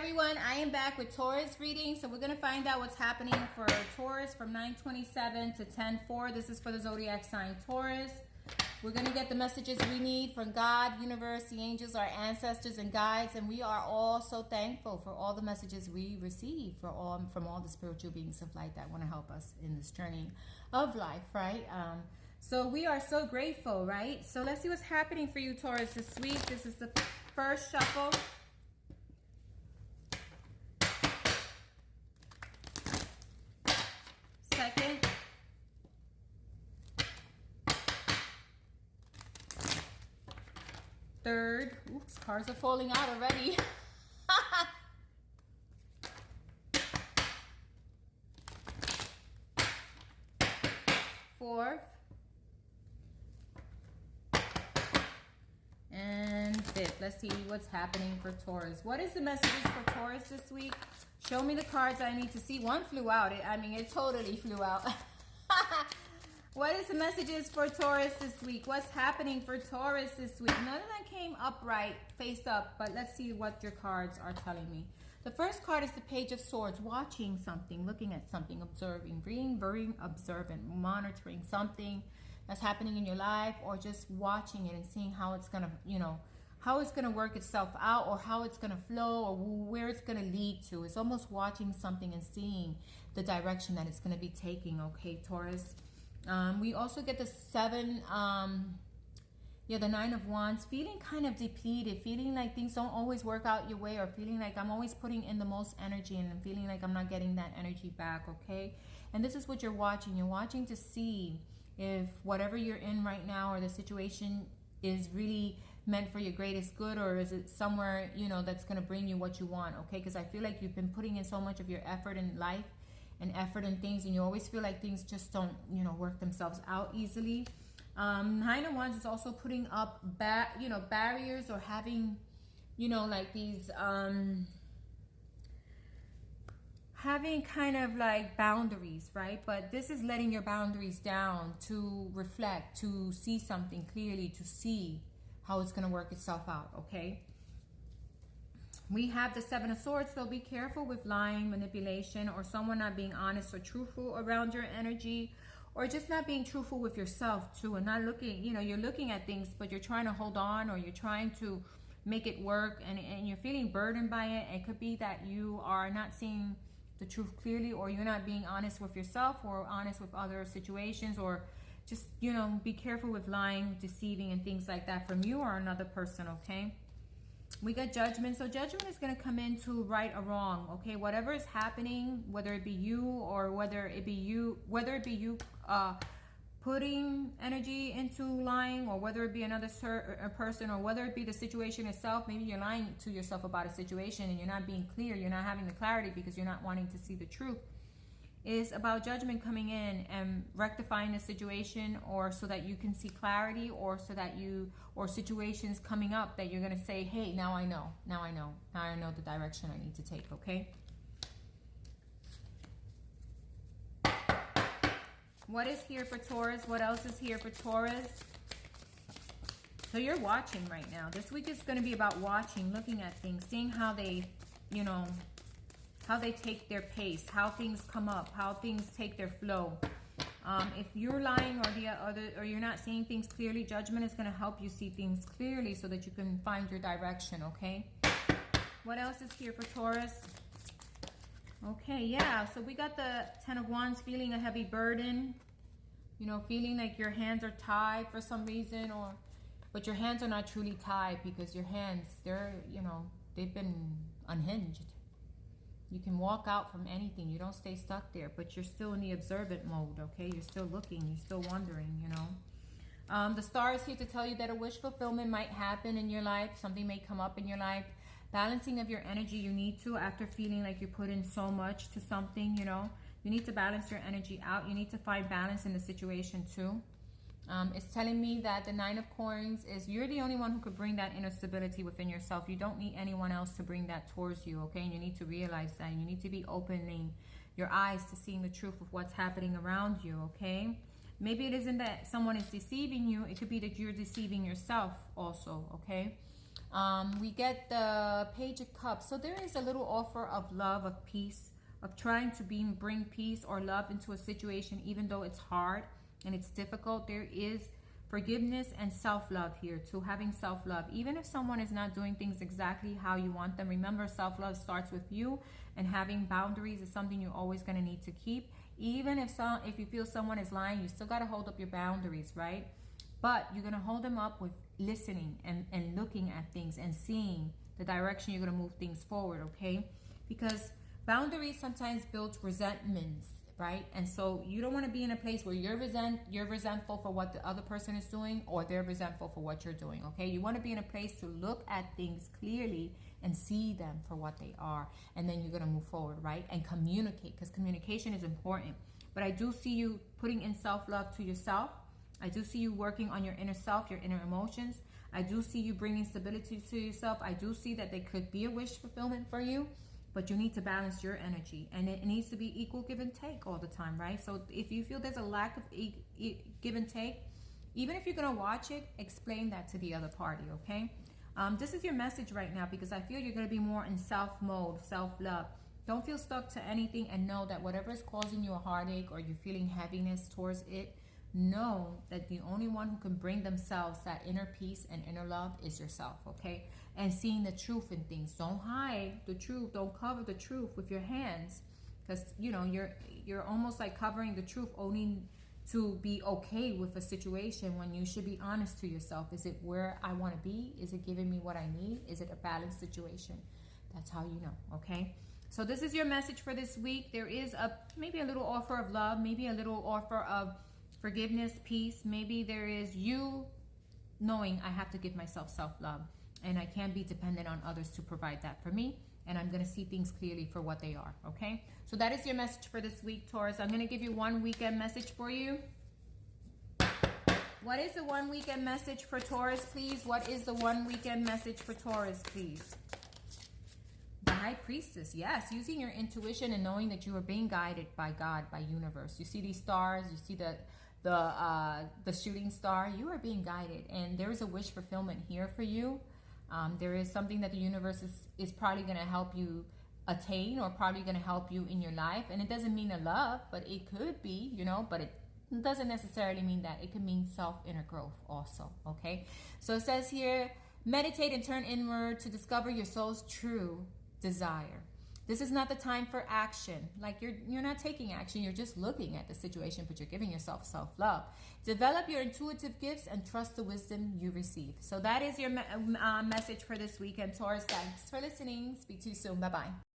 everyone, I am back with Taurus reading. So we're going to find out what's happening for Taurus from 9/27 to 10/4. This is for the zodiac sign Taurus. We're going to get the messages we need from God, universe, the angels, our ancestors and guides, and we are all so thankful for all the messages we receive from all the spiritual beings of light that want to help us in this journey of life, right? So we are so grateful, right? So let's see what's happening for you, Taurus, this week. This is the first shuffle. Second. Third. Oops, cards are falling out already. Fourth. And fifth. Let's see what's happening for Taurus. What is the messages for Taurus this week? Show me the cards I need to see. One flew out. It totally flew out. What is the messages for Taurus this week? What's happening for Taurus this week? None of them came upright, face up, but let's see what your cards are telling me. The first card is the Page of Swords, watching something, looking at something, observing, being very observant, monitoring something that's happening in your life, or just watching it and seeing how it's going to, how it's going to work itself out, or how it's going to flow, or where it's going to lead to. It's almost watching something and seeing the direction that it's going to be taking, okay, Taurus? We also get the the Nine of Wands, feeling kind of depleted, feeling like things don't always work out your way, or feeling like I'm always putting in the most energy and I'm feeling like I'm not getting that energy back, okay? And this is what you're watching. You're watching to see if whatever you're in right now, or the situation is really meant for your greatest good, or is it somewhere, that's going to bring you what you want, okay? Because I feel like you've been putting in so much of your effort in life and effort in things, and you always feel like things just don't, work themselves out easily. Nine of Wands is also putting up barriers, or having, like these, having kind of like boundaries, right? But this is letting your boundaries down to reflect, to see something clearly, to see how it's going to work itself out, okay? We have the Seven of Swords, so be careful with lying, manipulation, or someone not being honest or truthful around your energy, or just not being truthful with yourself too, and not looking, you're looking at things, but you're trying to hold on, or you're trying to make it work, and you're feeling burdened by it. It could be that you are not seeing the truth clearly, or you're not being honest with yourself, or honest with other situations, or just, be careful with lying, deceiving, and things like that from you or another person, okay? We got Judgment. So Judgment is going to come in to right or wrong, okay? Whatever is happening, whether it be you, or whether it be you putting energy into lying, or whether it be another person, or whether it be the situation itself. Maybe you're lying to yourself about a situation and you're not being clear. You're not having the clarity because you're not wanting to see the truth. Is about Judgment coming in and rectifying the situation, or so that you can see clarity, or so that or situations coming up that you're going to say, hey, now I know the direction I need to take, okay? What is here for Taurus? What else is here for Taurus? So you're watching right now. This week is going to be about watching, looking at things, seeing how they, how they take their pace, how things come up, how things take their flow. If you're lying, or you're not seeing things clearly, Judgment is going to help you see things clearly so that you can find your direction, okay? What else is here for Taurus? Okay, yeah, so we got the Ten of Wands, feeling a heavy burden, feeling like your hands are tied for some reason, but your hands are not truly tied, because your hands, they've been unhinged. You can walk out from anything. You don't stay stuck there, but you're still in the observant mode, okay? You're still looking. You're still wondering, The Star is here to tell you that a wish fulfillment might happen in your life. Something may come up in your life. Balancing of your energy, you need to, after feeling like you put in so much to something, you need to balance your energy out. You need to find balance in the situation too. It's telling me that the Nine of Coins is you're the only one who could bring that inner stability within yourself. You don't need anyone else to bring that towards you, okay? And you need to realize that. You need to be opening your eyes to seeing the truth of what's happening around you, okay? Maybe it isn't that someone is deceiving you. It could be that you're deceiving yourself also, okay? We get the Page of Cups. So there is a little offer of love, of peace, of trying to bring peace or love into a situation, even though it's hard and it's difficult. There is forgiveness and self-love here too, having self-love. Even if someone is not doing things exactly how you want them, remember, self-love starts with you, and having boundaries is something you're always going to need to keep. Even if you feel someone is lying, you still got to hold up your boundaries, right? But you're going to hold them up with listening and looking at things and seeing the direction you're going to move things forward, okay? Because boundaries sometimes build resentments, right? And so you don't want to be in a place where you're resentful for what the other person is doing, or they're resentful for what you're doing, okay? You want to be in a place to look at things clearly and see them for what they are, and then you're going to move forward, right? And communicate, because communication is important. But I do see you putting in self-love to yourself. I do see you working on your inner self, your inner emotions. I do see you bringing stability to yourself. I do see that there could be a wish fulfillment for you, but you need to balance your energy, and it needs to be equal give and take all the time, right? So if you feel there's a lack of give and take, even if you're going to watch it, explain that to the other party, okay? This is your message right now, because I feel you're going to be more in self mode, self-love. Don't feel stuck to anything, and know that whatever is causing you a heartache or you're feeling heaviness towards it, know that the only one who can bring themselves that inner peace and inner love is yourself, okay? And seeing the truth in things. Don't hide the truth. Don't cover the truth with your hands, because you know you're almost like covering the truth only to be okay with a situation, when you should be honest to yourself. Is it where I want to be? Is it giving me what I need? Is it a balanced situation? That's how you know, okay? So this is your message for this week. There is maybe a little offer of love, maybe a little offer of forgiveness, peace. Maybe there is you knowing I have to give myself self-love, and I can't be dependent on others to provide that for me, and I'm going to see things clearly for what they are, okay? So that is your message for this week, Taurus. I'm going to give you one weekend message for you. What is the one weekend message for Taurus, please? What is the one weekend message for Taurus, please? The High Priestess, yes, using your intuition and knowing that you are being guided by God, by universe. You see these stars, you see the shooting star. You are being guided, and there is a wish fulfillment here for you. There is something that the universe is probably going to help you attain, or probably going to help you in your life. And it doesn't mean a love, but it could be, you know, but it doesn't necessarily mean that. It could mean self-inner growth also, okay? So it says here, meditate and turn inward to discover your soul's true desire. This is not the time for action. Like you're not taking action. You're just looking at the situation, but you're giving yourself self-love. Develop your intuitive gifts and trust the wisdom you receive. So that is your message for this weekend, Taurus. Thanks for listening. Speak to you soon. Bye-bye.